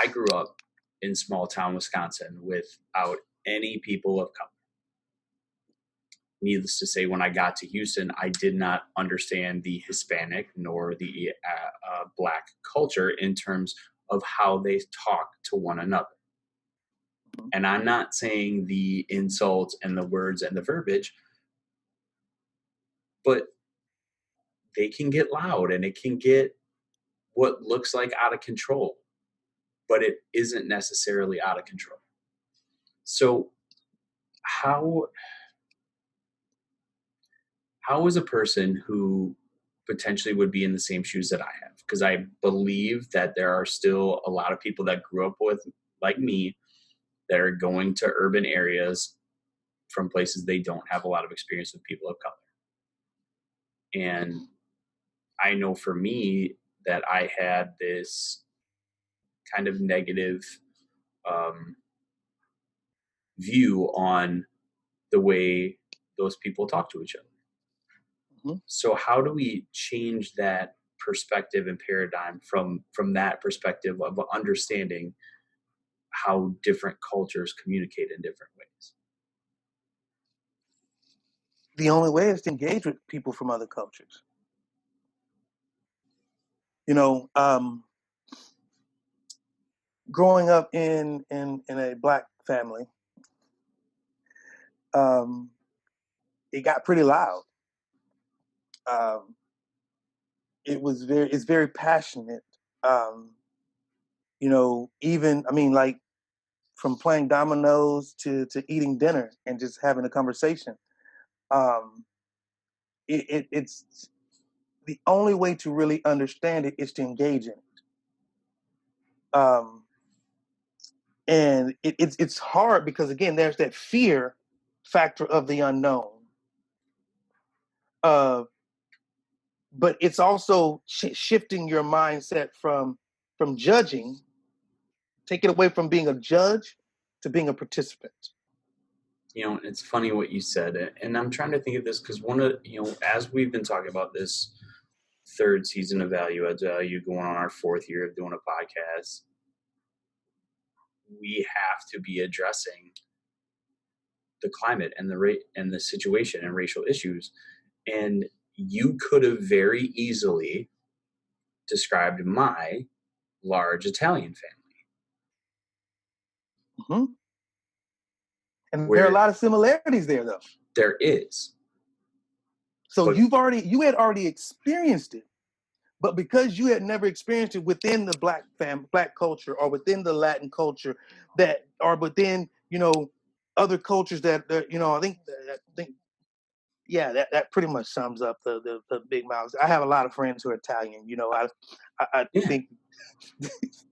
grew up in small town Wisconsin without any people of color. Needless to say, when I got to Houston, I did not understand the Hispanic nor the Black culture in terms of how they talk to one another. And I'm not saying the insults and the words and the verbiage, but they can get loud and it can get what looks like out of control, but it isn't necessarily out of control. So how is a person who potentially would be in the same shoes that I have? Because I believe that there are still a lot of people that grew up with, like me, that are going to urban areas from places they don't have a lot of experience with people of color. And I know for me that I had this kind of negative view on the way those people talk to each other. Mm-hmm. So how do we change that perspective and paradigm from that perspective of understanding how different cultures communicate in different ways? The only way is to engage with people from other cultures. You know, growing up in a Black family, it got pretty loud. It's very passionate. You know, even, I mean, like from playing dominoes to eating dinner and just having a conversation. It's the only way to really understand it is to engage in it. And it's hard because, again, there's that fear factor of the unknown. But it's also shifting your mindset from judging, take it away from being a judge to being a participant. You know, it's funny what you said, and I'm trying to think of this because as we've been talking about this third season of Value Adds Value, going on our fourth year of doing a podcast, we have to be addressing the climate and the situation and racial issues. And you could have very easily described my large Italian family. Mm-hmm. And there are a lot of similarities there, though. There is. So you had already experienced it, but because you had never experienced it within the Black culture or within the Latin culture that are within, other cultures that I think yeah, that pretty much sums up the big mouths. I have a lot of friends who are Italian. I think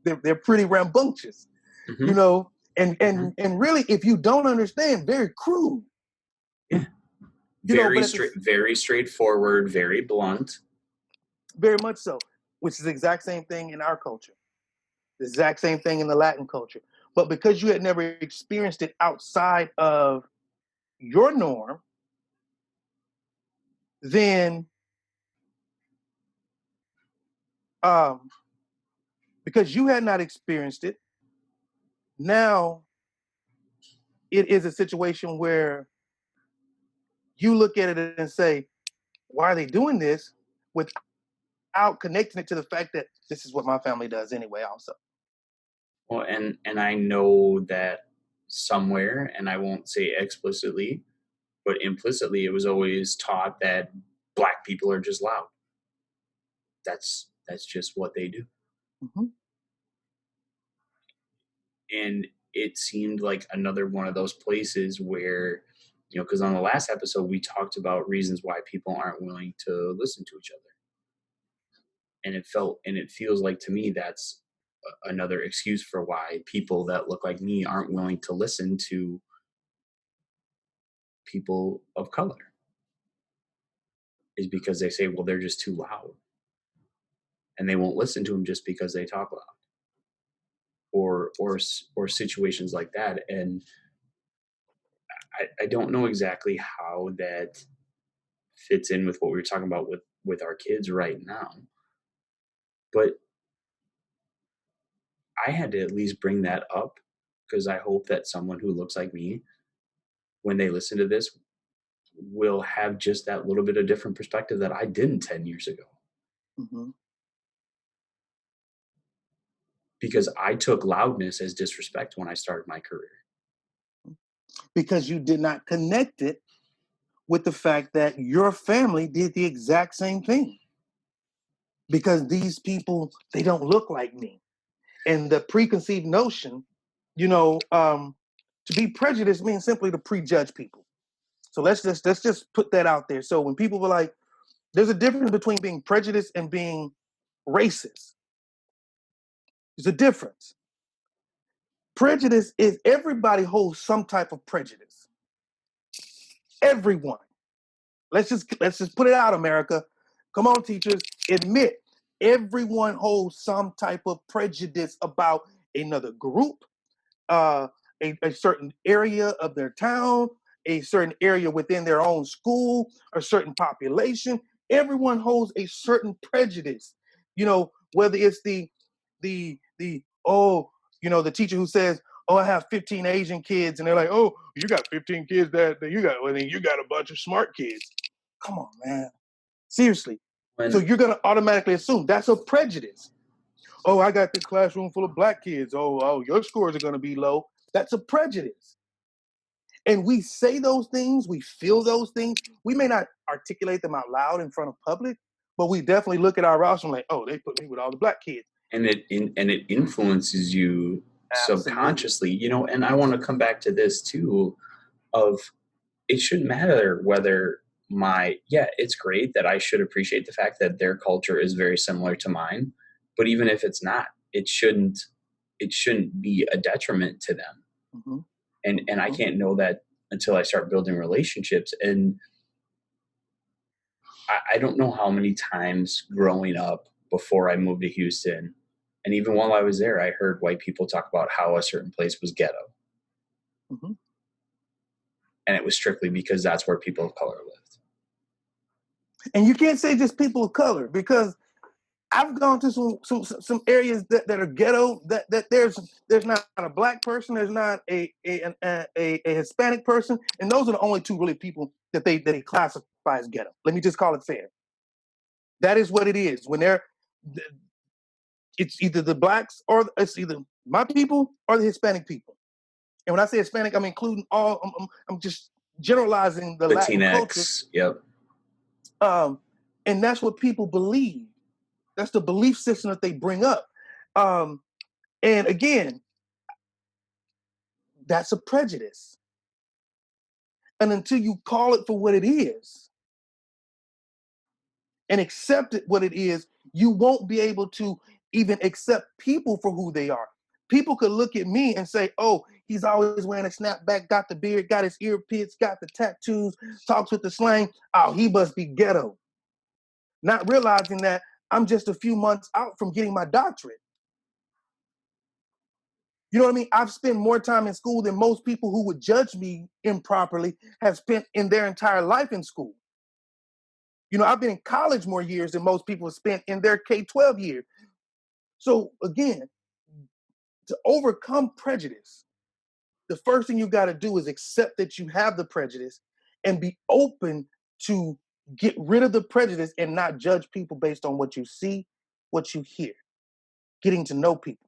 they're pretty rambunctious. Mm-hmm. And really, if you don't understand, very crude. Yeah. Very straightforward, very blunt. Very much so, which is the exact same thing in our culture. The exact same thing in the Latin culture. But because you had never experienced it outside of your norm, then because you had not experienced it, now it is a situation where you look at it and say, why are they doing this? Without connecting it to the fact that this is what my family does anyway also. Well, and I know that somewhere, and I won't say explicitly, but implicitly, it was always taught that Black people are just loud. That's just what they do. Mm-hmm. And it seemed like another one of those places where, because on the last episode, we talked about reasons why people aren't willing to listen to each other. And it feels like to me that's another excuse for why people that look like me aren't willing to listen to people of color, is because they say, well, they're just too loud, and they won't listen to them just because they talk loud, or situations like that. And I don't know exactly how that fits in with what we were talking about with our kids right now, but I had to at least bring that up because I hope that someone who looks like me, when they listen to this, will have just that little bit of different perspective that I didn't 10 years ago. Mm-hmm. Because I took loudness as disrespect when I started my career. Because you did not connect it with the fact that your family did the exact same thing. Because these people, they don't look like me. And the preconceived notion, to be prejudiced means simply to prejudge people. So let's just put that out there. So when people were like, there's a difference between being prejudiced and being racist. There's a difference. Prejudice is everybody holds some type of prejudice. Everyone. Let's just put it out, America. Come on, teachers. Admit everyone holds some type of prejudice about another group, a certain area of their town, a certain area within their own school, a certain population. Everyone holds a certain prejudice. Whether it's the teacher who says, "Oh, I have 15 Asian kids," and they're like, "Oh, you got 15 kids that you got. Well, then you got a bunch of smart kids." Come on, man. Seriously. So When you're gonna automatically assume that's a prejudice. Oh, I got this classroom full of black kids. Oh, your scores are gonna be low. That's a prejudice. And we say those things, we feel those things. We may not articulate them out loud in front of public, but we definitely look at our roster and like, oh, they put me with all the black kids. and it influences you Absolutely. subconsciously, and I want to come back to this too of it shouldn't matter whether it's great that I should appreciate the fact that their culture is very similar to mine, but even if it's not, it shouldn't be a detriment to them. Mm-hmm. And I Mm-hmm. can't know that until I start building relationships. And I don't know how many times growing up before I moved to Houston, and even while I was there, I heard white people talk about how a certain place was ghetto. Mm-hmm. And it was strictly because that's where people of color lived. And you can't say just people of color, because I've gone to some areas that are ghetto, that there's not a black person, there's not a Hispanic person, and those are the only two really people that they classify as ghetto. Let me just call it fair. That is what it is. It's either the blacks, or it's either my people or the Hispanic people. And when I say Hispanic, I'm including all. I'm just generalizing the Latin culture. Latinx, yep. And that's what people believe. That's the belief system that they bring up. And again, that's a prejudice. And until you call it for what it is and accept it what it is, you won't be able to even accept people for who they are. People could look at me and say, oh, he's always wearing a snapback, got the beard, got his ear pits, got the tattoos, talks with the slang. Oh, he must be ghetto. Not realizing that I'm just a few months out from getting my doctorate. You know what I mean? I've spent more time in school than most people who would judge me improperly have spent in their entire life in school. I've been in college more years than most people have spent in their K-12 years. So again, to overcome prejudice, the first thing you got to do is accept that you have the prejudice and be open to get rid of the prejudice and not judge people based on what you see, what you hear, getting to know people.